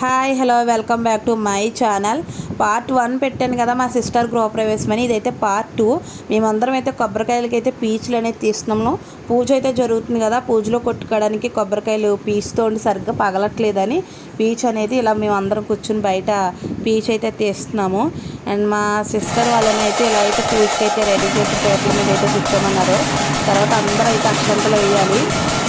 Hi hello welcome back to my channel. Part 1 పెట్టాను కదా మా సిస్టర్ గృహప్రవేశం అని. ఇదైతే పార్ట్ 2. మేమందరం అయితే కొబ్బరికాయలకి అయితే పీచులు అనేది తీస్తున్నాము. పూజ అయితే జరుగుతుంది కదా, పూజలో కొట్టుకోవడానికి కొబ్బరికాయలు పీచుతో సరిగ్గా పగలట్లేదని పీచు అనేది ఇలా మేము అందరం కూర్చుని బయట పీచు అయితే తీస్తున్నాము. అండ్ మా సిస్టర్ వాళ్ళని అయితే ఇలా అయితే పూజకి అయితే రెడీ చేసి పేపర్ మీద అయితే కూర్చోమన్నారు. తర్వాత అందరూ అయితే అక్షంతలు వేయాలి.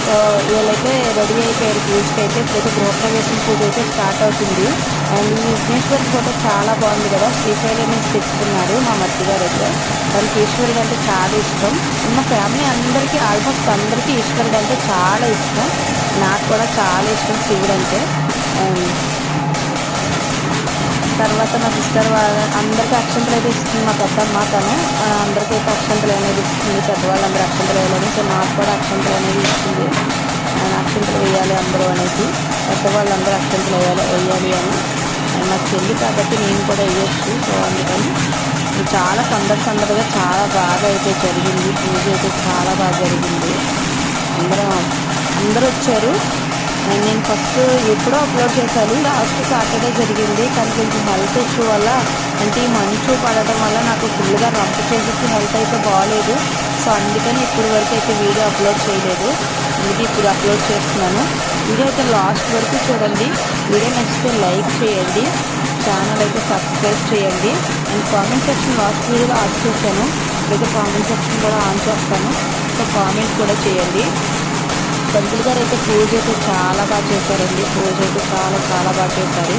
సో వీళ్ళైతే రెడీ అయిపోయారు పూజకి అయితే. ఇప్పుడైతే గృహప్రవేశం పూజ అయితే స్టార్ట్ అవుతుంది. అండ్ ఈ ఈశ్వరుడి ఫోటో చాలా బాగుంది కదా, శ్రీశైలం నుంచి తెచ్చుకున్నారు మా మట్టి గారు అయితే. దానికి ఈశ్వరుడు అంటే చాలా ఇష్టం. మా ఫ్యామిలీ అందరికీ ఆల్మోస్ట్ అందరికీ ఈశ్వరుడు అంటే చాలా ఇష్టం. నాకు కూడా చాలా ఇష్టం శివుడు అంటే. తర్వాత మా సిస్టర్ వాళ్ళ అందరికీ అక్షంతలు అయితే ఇస్తుంది మా పెద్దమ్మ. తను అందరికైతే అక్షంతలు అనేది ఇస్తుంది. పెద్దవాళ్ళందరూ అక్షంతలు వేయాలని, సో నాకు కూడా అక్షంతలు అనేది ఇస్తుంది. అక్షంతలు వేయాలి అందరూ అనేసి, పెద్దవాళ్ళందరూ అక్షంతలు వేయాలి అని. మా చెల్లి కాబట్టి నేను కూడా వేయచ్చు. సో అందుకని చాలా సందడిగా చాలా బాగా అయితే జరిగింది. పూజ అయితే చాలా బాగా జరిగింది. అందరూ వచ్చారు. నేను ఫస్ట్ ఎప్పుడో అప్లోడ్ చేశాను, లాస్ట్ సాటర్డే జరిగింది. కానీ కొంచెం హెల్త్ ఇష్యూ వల్ల, అంటే ఈ మంచు పడటం వల్ల నాకు ఫుల్గా రంపు చేసేసి హెల్త్ అయితే బాగాలేదు. సో అందుకని ఇప్పటి వరకు అయితే వీడియో అప్లోడ్ చేయలేదు. అందుకే ఇప్పుడు అప్లోడ్ చేస్తున్నాను. వీడియో అయితే లాస్ట్ వరకు చూడండి. వీడియో నచ్చితే లైక్ చేయండి, ఛానల్ అయితే సబ్స్క్రైబ్ చేయండి. అండ్ కామెంట్ సెక్షన్ లాస్ట్ వీడియోలో ఆన్ చేశాను, ఇప్పుడైతే కామెంట్ సెక్షన్ కూడా ఆన్ చేస్తాను. సో కామెంట్ కూడా చేయండి. పంతులు గారు అయితే పూజ అయితే చాలా బాగా చేశారండి. పూజ అయితే చాలా బాగా చేశారు.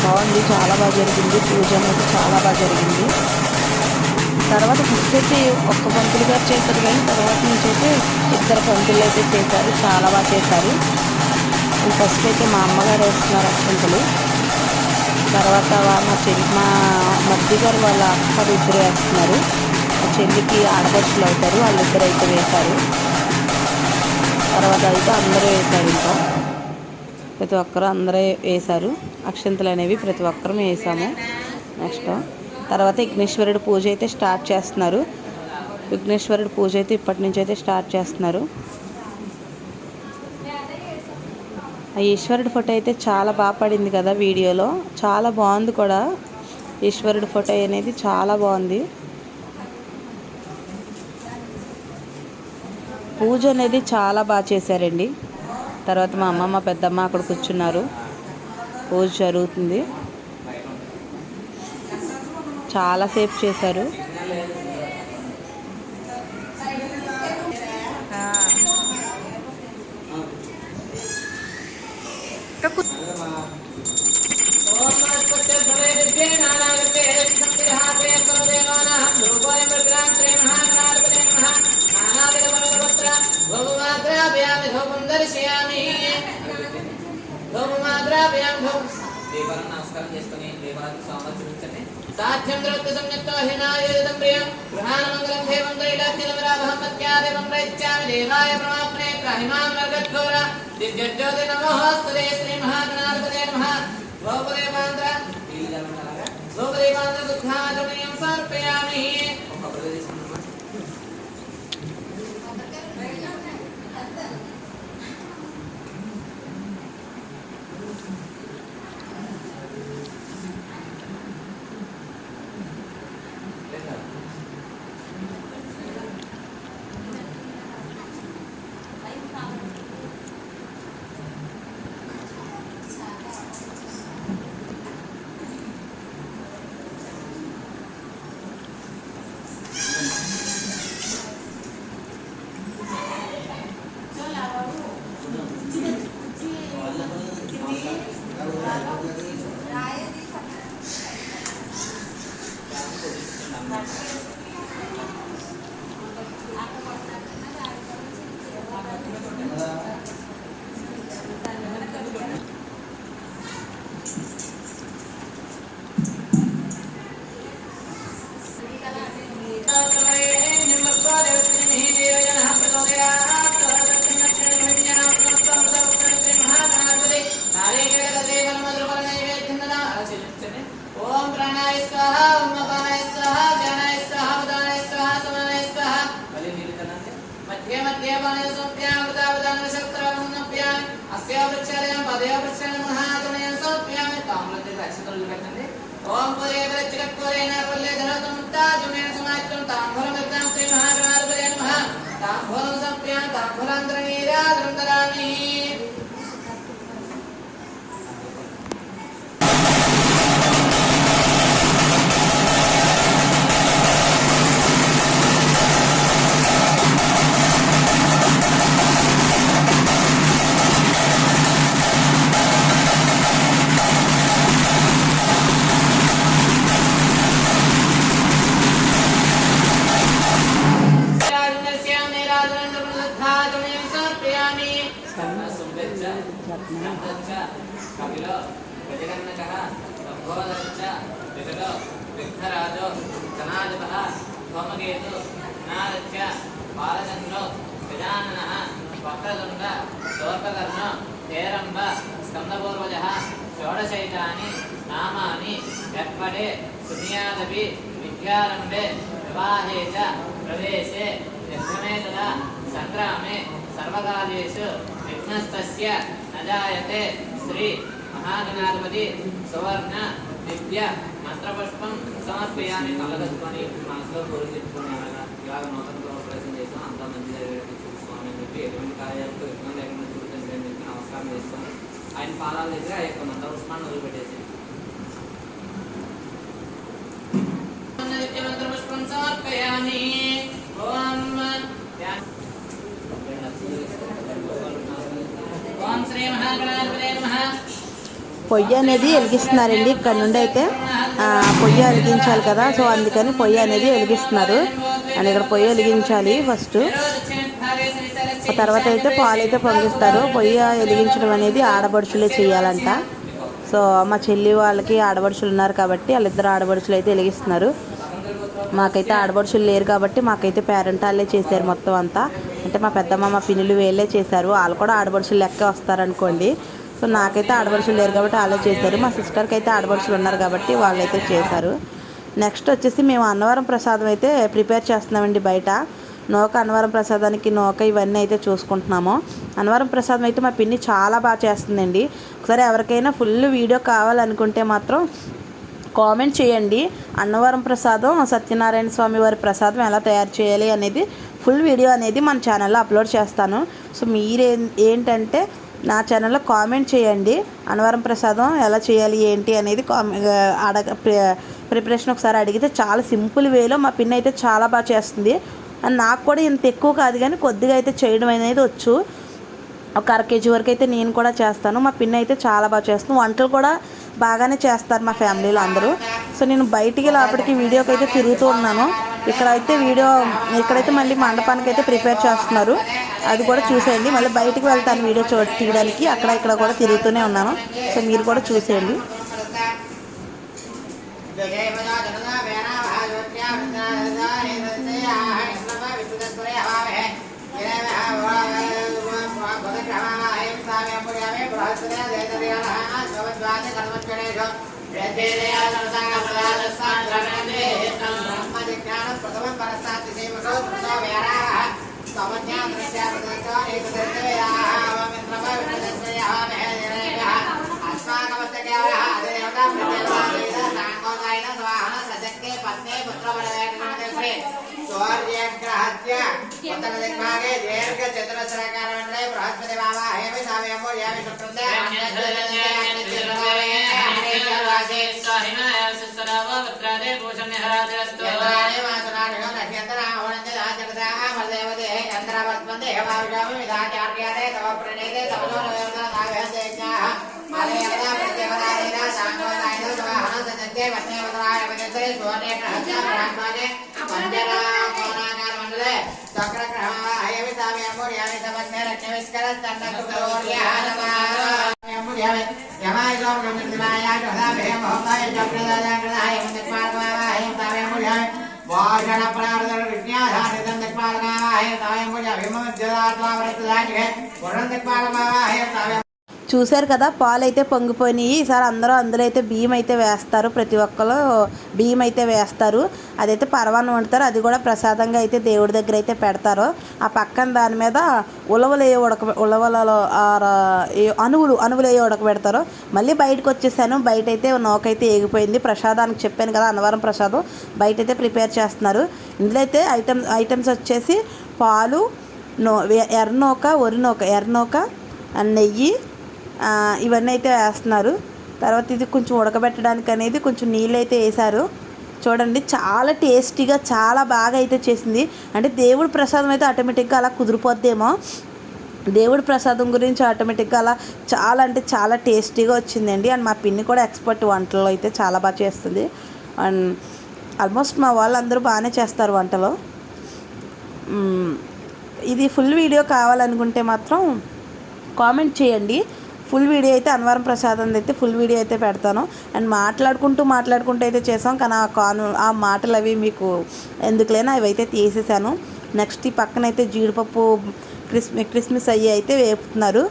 బాగుంది, చాలా బాగా జరిగింది. పూజ అనేది చాలా బాగా జరిగింది. తర్వాత ఫస్ట్ అయితే ఒక్క పంతులు గారు చేశారు, కానీ తర్వాత నుంచి అయితే ఇద్దరు పంతులు అయితే చేశారు, చాలా బాగా చేశారు. ఫస్ట్ అయితే మా అమ్మగారు వేస్తున్నారు అక్షంతలు. తర్వాత మా మధ్య గారు వాళ్ళ అక్క ఇద్దరు వేస్తున్నారు. మా చెల్లికి ఆడపడుచులు అవుతారు, వాళ్ళిద్దరు అయితే వేశారు. తర్వాత అయితే అందరూ వేశారు. ఇంకా ప్రతి ఒక్కరు అందరూ వేశారు అక్షంతలు అనేవి, ప్రతి ఒక్కరం వేసాము. నెక్స్ట్ తర్వాత విఘ్నేశ్వరుడు పూజ అయితే స్టార్ట్ చేస్తున్నారు. విఘ్నేశ్వరుడు పూజ అయితే ఇప్పటి నుంచి అయితే స్టార్ట్ చేస్తున్నారు. ఆ ఈశ్వరుడి ఫోటో అయితే చాలా బాగా పడింది కదా వీడియోలో, చాలా బాగుంది కూడా. ఈశ్వరుడి ఫోటో అనేది చాలా బాగుంది. పూజ అనేది చాలా బాగా చేశారండి. తర్వాత మా అమ్మమ్మ పెద్దమ్మ అక్కడ కూర్చున్నారు, పూజ జరుగుతుంది. చాలాసేపు చేశారు. సాధ్యం ద్రౌత్య సంయుక్తో హినాయేదం ప్రియం గృహానమంగళం దేవం త్రైలాక్యలమరాభం మత్యాదేవం ప్రైత్యామి దేవాయ ప్రమాప్నే ప్రహిమాం నర్గద్ఘోర దివ్యజ్యోతి నమోస్తుతే శ్రీ మహాగణాధిపతే నమః. భోపదేవాంధ్ర దుఃఖాచమనీయం సమర్పయామి. ఓం ప్రాణాయ స్వాహ, ఓం అపానాయ స్వాహ, జ్ఞానాయ స్వాహ, ఉదానాయ స్వాహ, సమానాయ స్వాహ. మధ్య మధ్య పానయ సోప్యాం ఉదావదాన శక్త్రావహన్నప్యాం అస్య వృక్షాలయం పదయ వృక్షాల మహాగణ అఖిలో గజగన్నకః సంభోదరశ్చ విగతో విఘ్నరాజో జనాధిపః సోమకేతు నారశ్చ బాలచంద్రో గజాననః వక్రతుండ శోర్పకర్ణ హేరంబ స్కందపూర్వజः షోడశైతాని నామాని యత్పడే శృణ్యాదపి విద్యారంభే వివాహే చ ప్రవేశే నిర్గమే తదా సంగ్రామే సర్వకార్యేషు విఘ్నస్తస్య న జాయతే శ్రీ మహాగణాధిపతి సువర్ణ దివ్య మంత్రపుష్పం సమర్పయామి. కళ్ళగట్టుకొని మనసులో కోరిక చెప్పుకొని ఇలాగ నూతన ప్రవేశం చేసాం, అంతా మంచి జరిగేటట్టు చూసుకోమని అని చెప్పి ఎటువంటి కార్యాలకు విఘ్నం లేకుండా చూడండి అని చెప్పి నమస్కారం చేసుకొని ఆయన పాదాల దగ్గర ఆ యొక్క మంత్రపుష్పాన్ని వదిలిపెట్టేసి మంత్రపుష్పం సమర్పయామి. ఓం శ్రీ మహాగణాధిపతే నమః. పొయ్యి అనేది వెలిగిస్తున్నారండి. ఇక్కడ నుండి అయితే పొయ్యి వెలిగించాలి కదా, సో అందుకని పొయ్యి అనేది వెలిగిస్తున్నారు. అండ్ ఇక్కడ పొయ్యి వెలిగించాలి ఫస్ట్, ఆ తర్వాత అయితే పాలు అయితే పొంగిస్తారు. పొయ్యి వెలిగించడం అనేది ఆడపడుచులే చేయాలంట. సో మా చెల్లి వాళ్ళకి ఆడపడుచులు ఉన్నారు కాబట్టి వాళ్ళిద్దరు ఆడపడుచులు అయితే వెలిగిస్తున్నారు. మాకైతే ఆడపడుచులు లేరు కాబట్టి మాకైతే పేరెంట్ వాళ్ళే చేశారు మొత్తం అంతా. అంటే మా పెద్దమ్మ మా పిన్నులు వీళ్ళే చేశారు. వాళ్ళు కూడా ఆడపడుచులు లెక్క వస్తారనుకోండి. సో నాకైతే ఆడపడుచులు లేరు కాబట్టి వాళ్ళే చేశారు. మా సిస్టర్కి అయితే ఆడపడుచులు ఉన్నారు కాబట్టి వాళ్ళైతే చేశారు. నెక్స్ట్ వచ్చేసి మేము అన్నవరం ప్రసాదం అయితే ప్రిపేర్ చేస్తున్నామండి. బయట నూక అన్నవరం ప్రసాదానికి నూక ఇవన్నీ అయితే చూసుకుంటున్నాము. అన్నవరం ప్రసాదం అయితే మా పిన్ని చాలా బాగా చేస్తుందండి. ఒకసారి ఎవరికైనా ఫుల్ వీడియో కావాలనుకుంటే మాత్రం కామెంట్ చేయండి. అన్నవరం ప్రసాదం సత్యనారాయణ స్వామి వారి ప్రసాదం ఎలా తయారు చేయాలి అనేది ఫుల్ వీడియో అనేది మన ఛానల్లో అప్లోడ్ చేస్తాను. సో ఏంటంటే నా ఛానల్లో కామెంట్ చేయండి. అన్నవరం ప్రసాదం ఎలా చేయాలి ఏంటి అనేది ప్రిపరేషన్ ఒకసారి అడిగితే చాలా సింపుల్ వేలో మా పిన్ని అయితే చాలా బాగా చేస్తుంది. అండ్ నాకు కూడా ఇంత ఎక్కువ కాదు కానీ కొద్దిగా అయితే చేయడం అనేది వచ్చు. ఒక 1/2 kg వరకు అయితే నేను కూడా చేస్తాను. మా పిన్ని అయితే చాలా బాగా చేస్తుంది. వంటలు కూడా బాగానే చేస్తారు మా ఫ్యామిలీలో అందరూ. సో నేను బయటికి లోపలికి వీడియోకి అయితే తిరుగుతూ ఉన్నాను. ఇక్కడైతే మళ్ళీ మండపానికి అయితే ప్రిపేర్ చేస్తున్నారు, అది కూడా చూసేయండి. మళ్ళీ బయటికి వెళ్తాను వీడియో తీయడానికి. ఇక్కడ కూడా తిరుగుతూనే ఉన్నాను. సో మీరు కూడా చూసేయండి. చూశారు కదా, పాలు అయితే పొంగిపోయినాయి. ఈసారి అందరూ అందులో అయితే బియ్యం అయితే వేస్తారు. ప్రతి ఒక్కరు బియ్యం అయితే వేస్తారు. అదైతే పరవాన్నం వండుతారు. అది కూడా ప్రసాదంగా అయితే దేవుడి దగ్గర అయితే పెడతారు. ఆ పక్కన దాని మీద అనువులు ఉడకబెడతారు. మళ్ళీ బయటకు వచ్చేసాను. బయట అయితే నోకైతే ఏగిపోయింది. ప్రసాదానికి చెప్పాను కదా, అన్నవరం ప్రసాదం బయట అయితే ప్రిపేర్ చేస్తున్నారు. ఇందులో అయితే ఐటమ్స్ వచ్చేసి పాలు, ఎర్రనూక, వరినూక, ఎర్రనూక, నెయ్యి ఇవన్నీ అయితే వేస్తున్నారు. తర్వాత ఇది కొంచెం ఉడకబెట్టడానికి అనేది కొంచెం నీళ్ళు అయితే వేశారు. చూడండి, చాలా టేస్టీగా చాలా బాగా అయితే చేసింది. అంటే దేవుడి ప్రసాదం అయితే ఆటోమేటిక్గా అలా కుదిరిపోద్దేమో. దేవుడి ప్రసాదం గురించి ఆటోమేటిక్గా అలా చాలా అంటే చాలా టేస్టీగా వచ్చిందండి. అండ్ మా పిన్ని కూడా ఎక్స్పర్ట్ వంటల్లో అయితే చాలా బాగా చేస్తుంది. అండ్ ఆల్మోస్ట్ మా వాళ్ళందరూ బాగానే చేస్తారు వంటలో. ఇది ఫుల్ వీడియో కావాలనుకుంటే మాత్రం కామెంట్ చేయండి. ఫుల్ వీడియో అయితే అన్నవరం ప్రసాదం అయితే ఫుల్ వీడియో అయితే పెడతాను. అండ్ మాట్లాడుకుంటూ అయితే చేసాం, కానీ ఆ మాటలు అవి మీకు ఎందుకులేనా అవి అయితే తీసేసాను. నెక్స్ట్ ఈ పక్కన అయితే జీడిపప్పు క్రిస్మస్ అయ్యి అయితే వేపుతున్నారు,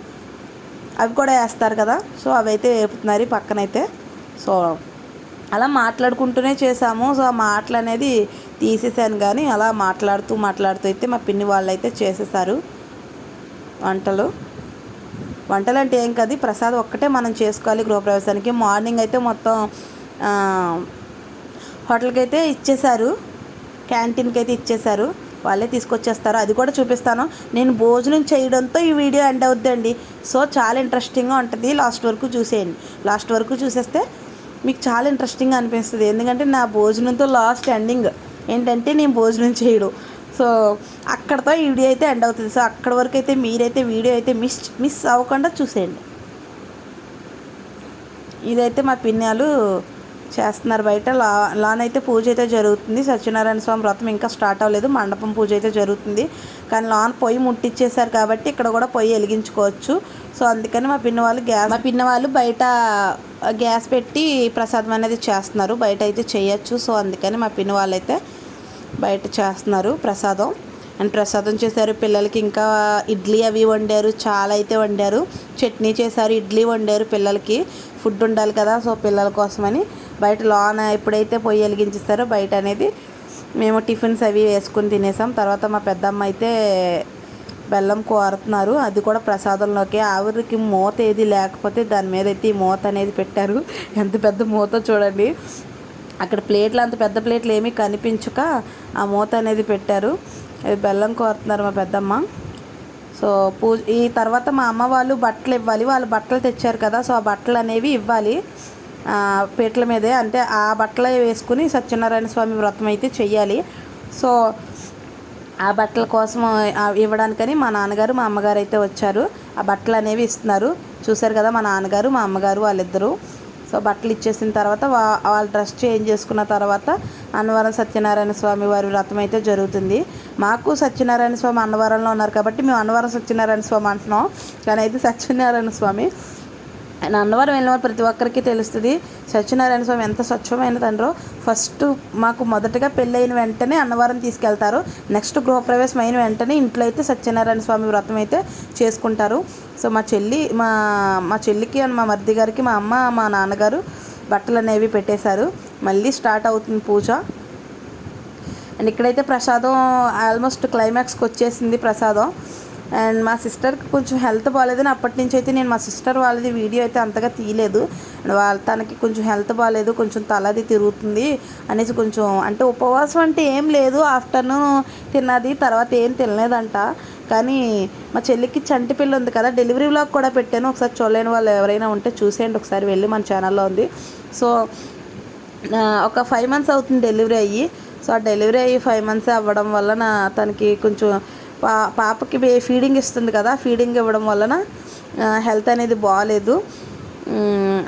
అవి కూడా వేస్తారు కదా, సో అవి అయితే వేపుతున్నారు ఈ పక్కనైతే. సో అలా మాట్లాడుకుంటూనే చేసాము. సో ఆ మాటలు అనేది తీసేసాను, కానీ అలా మాట్లాడుతూ అయితే మా పిన్ని వాళ్ళు అయితే చేసేసారు వంటలు అంటే ఏం కాదు, ప్రసాదం ఒక్కటే మనం చేసుకోవాలి గృహప్రవేశానికి. మార్నింగ్ అయితే మొత్తం హోటల్కి అయితే ఇచ్చేశారు, క్యాంటీన్కి అయితే ఇచ్చేశారు, వాళ్ళే తీసుకొచ్చేస్తారు. అది కూడా చూపిస్తాను. నేను భోజనం చేయడంతో ఈ వీడియో ఎండ్ అవుద్దండి. సో చాలా ఇంట్రెస్టింగ్గా ఉంటుంది, లాస్ట్ వరకు చూసేయండి. లాస్ట్ వరకు చూసేస్తే మీకు చాలా ఇంట్రెస్టింగ్గా అనిపిస్తుంది. ఎందుకంటే నా భోజనంతో లాస్ట్ ఎండింగ్ ఏంటంటే నేను భోజనం చేయడం. సో అక్కడతో ఈ వీడియో అయితే ఎండ్ అవుతుంది. సో అక్కడ వరకు అయితే మీరైతే వీడియో అయితే మిస్ అవ్వకుండా చూసేయండి. ఇదైతే మా పిన్యాలు చేస్తున్నారు బయట. లాన్ అయితే పూజ అయితే జరుగుతుంది. సత్యనారాయణ స్వామి వ్రతం ఇంకా స్టార్ట్ అవ్వలేదు, మండపం పూజ అయితే జరుగుతుంది. కానీ లాన్ పొయ్యి ముట్టించేశారు కాబట్టి ఇక్కడ కూడా పొయ్యి వెలిగించుకోవచ్చు. సో అందుకని మా పిన్న వాళ్ళు బయట గ్యాస్ పెట్టి ప్రసాదం అనేది చేస్తున్నారు, బయట అయితే చేయొచ్చు. సో అందుకని మా పిన్ని వాళ్ళు అయితే బయట చేస్తున్నారు ప్రసాదం. అండ్ ప్రసాదం చేశారు, పిల్లలకి ఇంకా ఇడ్లీ అవి వండారు, చాలా అయితే వండారు, చట్నీ చేశారు, ఇడ్లీ వండారు. పిల్లలకి ఫుడ్ ఉండాలి కదా, సో పిల్లల కోసమని బయట లాన్ ఎప్పుడైతే పొయ్యి వెలిగించేస్తారో బయట అనేది మేము టిఫిన్స్ అవి వేసుకుని తినేసాం. తర్వాత మా పెద్దమ్మ అయితే బెల్లం కోరుతున్నారు, అది కూడా ప్రసాదంలోకి. ఆవిరికి మూత ఏది లేకపోతే దాని మీద అయితే ఈ మూత అనేది పెట్టారు. ఎంత పెద్ద మూత చూడండి, అక్కడ ప్లేట్లు అంత పెద్ద ప్లేట్లు ఏమీ కనిపించక ఆ మూత అనేది పెట్టారు. అది బెల్లం కోరుతున్నారు మా పెద్దమ్మ. సో ఈ తర్వాత మా అమ్మ వాళ్ళు బట్టలు ఇవ్వాలి, వాళ్ళు బట్టలు తెచ్చారు కదా, సో ఆ బట్టలు అనేవి ఇవ్వాలి పీటల మీదే. అంటే ఆ బట్టలు వేసుకుని సత్యనారాయణ స్వామి వ్రతం అయితే చెయ్యాలి. సో ఆ బట్టల కోసం ఇవ్వడానికని మా నాన్నగారు మా అమ్మగారు అయితే వచ్చారు, ఆ బట్టలు అనేవి ఇస్తున్నారు. చూశారు కదా మా నాన్నగారు మా అమ్మగారు వాళ్ళిద్దరూ. సో బట్టలు ఇచ్చేసిన తర్వాత వాళ్ళు డ్రెస్ చేంజ్ చేసుకున్న తర్వాత అన్నవరం సత్యనారాయణ స్వామి వారి వ్రతం అయితే జరుగుతుంది. మాకు సత్యనారాయణ స్వామి అన్నవరంలో ఉన్నారు కాబట్టి మేము అన్నవరం సత్యనారాయణ స్వామి అంటున్నాం, కానీ అయితే సత్యనారాయణ స్వామి. ఆయన అన్నవరం వెళ్ళిన ప్రతి ఒక్కరికి తెలుస్తుంది సత్యనారాయణ స్వామి ఎంత స్వచ్ఛమైన తండ్రో. ఫస్ట్ మాకు మొదటగా పెళ్ళైన వెంటనే అన్నవరం తీసుకెళ్తారు, నెక్స్ట్ గృహప్రవేశం అయిన వెంటనే ఇంట్లో అయితే సత్యనారాయణ స్వామి వ్రతం అయితే చేసుకుంటారు. సో మా చెల్లికి అండ్ మా మరిది గారికి మా అమ్మ మా నాన్నగారు బట్టలు అనేవి పెట్టేశారు. మళ్ళీ స్టార్ట్ అవుతుంది పూజ. అండ్ ఇక్కడైతే ప్రసాదం ఆల్మోస్ట్ క్లైమాక్స్కి వచ్చేసింది ప్రసాదం. అండ్ మా సిస్టర్కి కొంచెం హెల్త్ బాగాలేదని అప్పటి నుంచి అయితే నేను మా సిస్టర్ వాళ్ళది వీడియో అయితే అంతగా తీయలేదు. తనకి కొంచెం హెల్త్ బాగాలేదు, కొంచెం తలది తిరుగుతుంది అనేసి కొంచెం అంటే ఉపవాసం అంటే ఏం లేదు, ఆఫ్టర్నూన్ తిన్నది, తర్వాత ఏం తినలేదంట. కానీ మా చెల్లికి చంటి పిల్ల ఉంది కదా, డెలివరీ వ్లాగ్ కూడా పెట్టాను, ఒకసారి చూడలేని వాళ్ళు ఎవరైనా ఉంటే చూసేయండి ఒకసారి వెళ్ళి, మన ఛానల్లో ఉంది. సో ఒక 5 months అవుతుంది డెలివరీ అయ్యి. సో ఆ డెలివరీ అయ్యి 5 months అవ్వడం వలన తనకి కొంచెం పాపకి ఫీడింగ్ ఇస్తుంది కదా, ఫీడింగ్ ఇవ్వడం వలన హెల్త్ అనేది బాగాలేదు.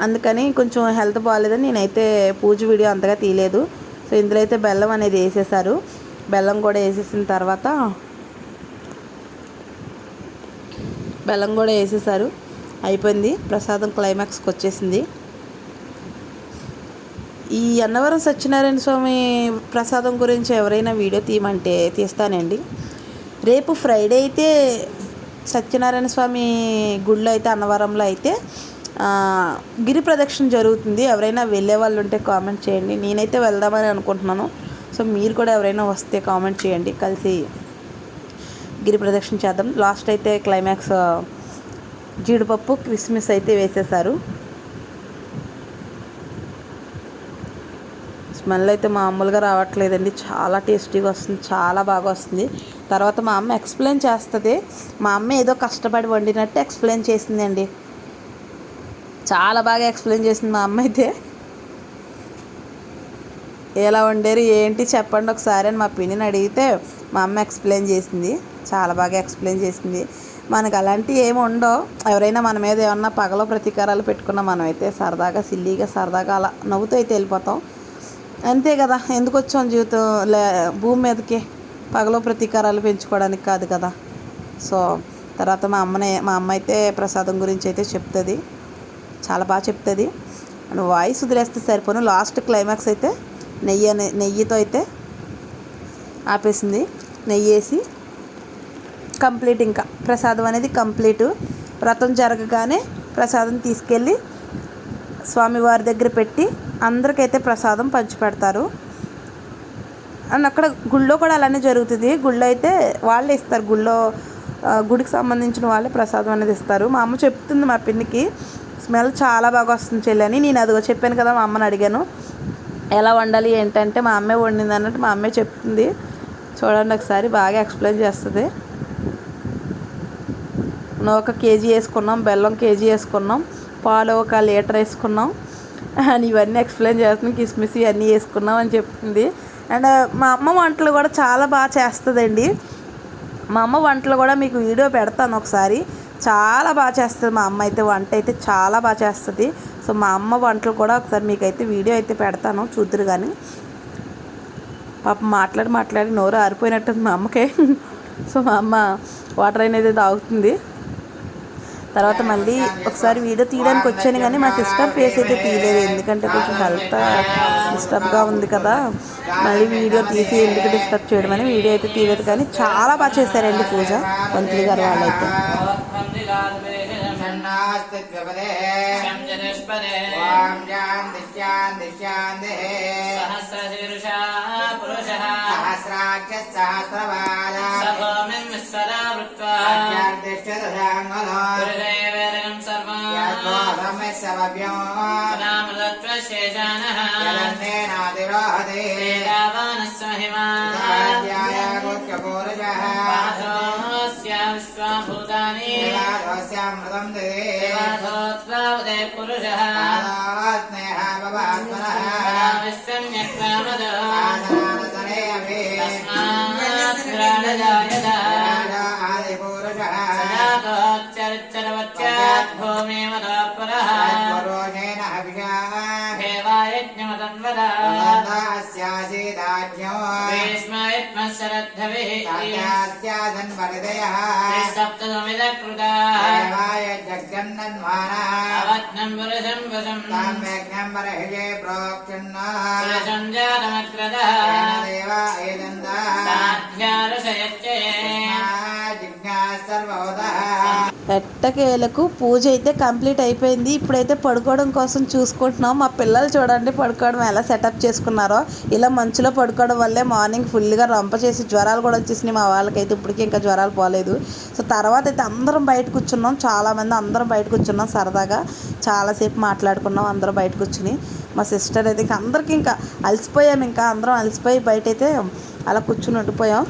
అందుకని కొంచెం హెల్త్ బాగాలేదని నేనైతే పూజ వీడియో అంతగా తీయలేదు. సో ఇందులో అయితే బెల్లం అనేది వేసేసారు, బెల్లం కూడా వేసేసిన తర్వాత బెల్లం కూడా వేసేసారు, అయిపోయింది ప్రసాదం, క్లైమాక్స్కి వచ్చేసింది. ఈ అన్నవరం సత్యనారాయణ స్వామి ప్రసాదం గురించి ఎవరైనా వీడియో తీయమంటే తీస్తానండి. రేపు ఫ్రైడే అయితే సత్యనారాయణ స్వామి గుడిలో అయితే అన్నవరంలో అయితే గిరి ప్రదక్షిణ జరుగుతుంది. ఎవరైనా వెళ్ళే వాళ్ళు ఉంటే కామెంట్ చేయండి, నేనైతే వెళ్దామని అనుకుంటున్నాను. సో మీరు కూడా ఎవరైనా వస్తే కామెంట్ చేయండి, కలిసి గిరి ప్రదక్షిణ చేద్దాం. లాస్ట్ అయితే క్లైమాక్స్ జీడిపప్పు క్రిస్మస్ అయితే వేసేసారు. స్మెల్ అయితే మామూలుగా రావట్లేదండి, చాలా టేస్టీగా వస్తుంది, చాలా బాగా వస్తుంది. తర్వాత మా అమ్మ ఎక్స్ప్లెయిన్ చేస్తుంది, మా అమ్మ ఏదో కష్టపడి వండినట్టు ఎక్స్ప్లెయిన్ చేసిందండి, చాలా బాగా ఎక్స్ప్లెయిన్ చేసింది మా అమ్మ అయితే. ఎలా వండారు ఏంటి చెప్పండి ఒకసారి అని మా పిన్నిని అడిగితే మా అమ్మ ఎక్స్ప్లెయిన్ చేసింది, చాలా బాగా ఎక్స్ప్లెయిన్ చేసింది. మనకు అలాంటివి ఏమి ఉండవు, ఎవరైనా మన మీద ఏమన్నా పగలో ప్రతీకారాలు పెట్టుకున్నా మనమైతే సరదాగా సిల్లీగా సరదాగా అలా నవ్వుతూ అయితే వెళ్ళిపోతాం, అంతే కదా. ఎందుకు వచ్చాం భూమి మీదకి పగలో ప్రతీకారాలు పెంచుకోవడానికి కాదు కదా. సో తర్వాత మా అమ్మ అయితే ప్రసాదం గురించి అయితే చెప్తుంది, చాలా బాగా చెప్తుంది. అండ్ వాయిస్ వదిలేస్తే సరిపోను. లాస్ట్ క్లైమాక్స్ అయితే నెయ్యితో అయితే ఆపేసింది. నెయ్యి వేసి కంప్లీట్, ఇంకా ప్రసాదం అనేది కంప్లీట్. వ్రతం జరగగానే ప్రసాదం తీసుకెళ్ళి స్వామివారి దగ్గర పెట్టి అందరికైతే ప్రసాదం పంచిపెడతారు. అండ్ అక్కడ గుళ్ళో కూడా అలానే జరుగుతుంది. గుళ్ళో అయితే వాళ్ళే ఇస్తారు, గుడికి సంబంధించిన వాళ్ళే ప్రసాదం అనేది ఇస్తారు. మా అమ్మ చెప్తుంది మా పిన్నికి, స్మెల్ చాలా బాగా వస్తుంది చెల్లి అని. నేను అదిగో చెప్పాను కదా, మా అమ్మని అడిగాను ఎలా వండాలి ఏంటంటే మా అమ్మే వండింది అన్నట్టు మా అమ్మే చెప్తుంది. చూడండి ఒకసారి, బాగా ఎక్స్ప్లెయిన్ చేస్తుంది. ఒక కేజీ వేసుకున్నాం, బెల్లం కేజీ వేసుకున్నాం, పాలు 1 లీటర్ వేసుకున్నాం అని ఇవన్నీ ఎక్స్ప్లెయిన్ చేస్తున్నాం. కిస్మిస్ ఇవన్నీ వేసుకున్నాం అని చెప్తుంది. అండ్ మా అమ్మ వంటలు కూడా చాలా బాగా చేస్తుందండి. మా అమ్మ వంటలు కూడా మీకు వీడియో పెడతాను ఒకసారి, చాలా బాగా చేస్తుంది మా అమ్మ అయితే. వంట అయితే చాలా బాగా చేస్తుంది. సో మా అమ్మ వంటలు కూడా ఒకసారి మీకైతే వీడియో అయితే పెడతాను, చూద్దరు. కానీ పాపం మాట్లాడి నోరు ఆరిపోయినట్టుంది మా అమ్మకే. సో మా అమ్మ వాటర్ అనేది తాగుతుంది. తర్వాత మళ్ళీ ఒకసారి వీడియో తీయడానికి వచ్చాను, కానీ మా సిస్టర్ ఫేస్ అయితే తీయలేదు, ఎందుకంటే కొంచెం హెల్త్ డిస్టర్బ్గా ఉంది కదా, మళ్ళీ వీడియో తీసి ఎందుకు డిస్టర్బ్ చేయడం అని వీడియో అయితే తీయలేదు. కానీ చాలా బాగా చేశారండి పూజ పంతులు గారు వాళ్ళైతే. ఎట్టకేలకు పూజ అయితే కంప్లీట్ అయిపోయింది. ఇప్పుడైతే పడుకోవడం కోసం చూసుకుంటున్నాం. మా పిల్లలు చూడండి పడుకోవడం ఎలా సెటప్ చేసుకున్నారో. ఇలా మంచులో పడుకోవడం వల్లే మార్నింగ్ ఫుల్గా రంప చేసి జ్వరాలు కూడా వచ్చేసినాయి మా వాళ్ళకైతే. ఇప్పటికీ ఇంకా జ్వరాలు పోలేదు. సో తర్వాత అయితే అందరం బయట కూర్చున్నాం, చాలామంది అందరం బయట కూర్చున్నాం. సరదాగా చాలాసేపు మాట్లాడుకున్నాం అందరం బయట కూర్చుని. మా సిస్టర్ అయితే అందరికీ ఇంకా అలసిపోయాం, ఇంకా అందరం అలసిపోయి బయట అయితే అలా కూర్చుని ఉండిపోయాం.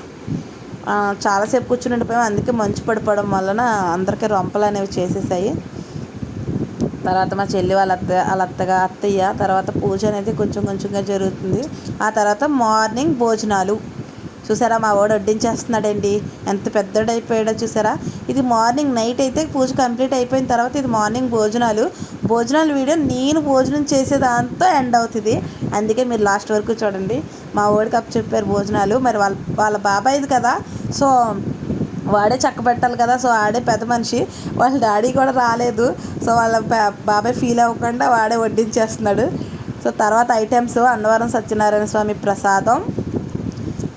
చాలాసేపు కూర్చుని ఉండిపోయాం. అందుకే మంచు పడిపోవడం వలన అందరికీ రొంపలు అనేవి చేసేసాయి. తర్వాత మా చెల్లి వాళ్ళ అత్తయ్య తర్వాత పూజ అనేది కొంచెంగా జరుగుతుంది. ఆ తర్వాత మార్నింగ్ భోజనాలు చూసారా, మా వాడు వడ్డించేస్తున్నాడండి, ఎంత పెద్దడైపోయాడో చూసారా. ఇది మార్నింగ్, నైట్ అయితే పూజ కంప్లీట్ అయిపోయిన తర్వాత ఇది మార్నింగ్ భోజనాలు వీడియో నేను భోజనం చేసే దాంతో ఎండ్ అవుతుంది. అందుకే మీరు లాస్ట్ వరకు చూడండి. మా వాడికి అప్పు చెప్పారు భోజనాలు, మరి వాళ్ళ బాబాయ్ది కదా, సో వాడే చక్కబెట్టాలి కదా. సో ఆడే పెద్ద మనిషి, వాళ్ళ డాడీ కూడా రాలేదు. సో వాళ్ళ బాబాయ్ ఫీల్ అవ్వకుండా వాడే వడ్డించేస్తున్నాడు. సో తర్వాత ఐటమ్స్ అన్నవరం సత్యనారాయణ స్వామి ప్రసాదం,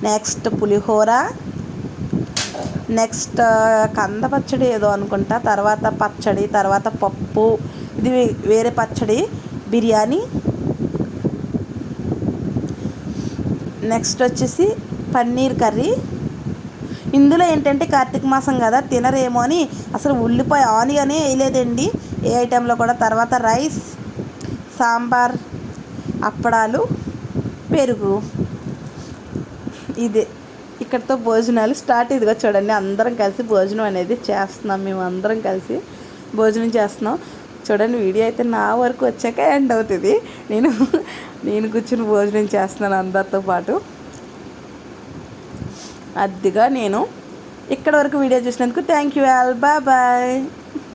నెక్స్ట్ పులిహోర, నెక్స్ట్ కంద పచ్చడి ఏదో అనుకుంటా, తర్వాత పచ్చడి, తర్వాత పప్పు, ఇది వేరే పచ్చడి, బిర్యానీ, నెక్స్ట్ వచ్చేసి పన్నీర్ కర్రీ. ఇందులో ఏంటంటే కార్తీక మాసం కదా తినరేమో అని అసలు ఉల్లిపాయ ఆనియనే వేయలేదండి ఏ ఐటెంలో కూడా. తర్వాత రైస్, సాంబార్, అప్పడాలు, పెరుగు, ఇదే ఇక్కడితో భోజనాలు స్టార్ట్. ఇదిగో చూడండి అందరం కలిసి భోజనం అనేది చేస్తున్నాం, మేము అందరం కలిసి భోజనం చేస్తున్నాం. చూడండి వీడియో అయితే నా వరకు వచ్చాక ఎండ్ అవుతుంది. నేను కూర్చుని భోజనం చేస్తున్నాను అందరితో పాటు. అదిగా నేను ఇక్కడ వరకు వీడియో చూసినందుకు థ్యాంక్ యూ ఆల్, బాయ్.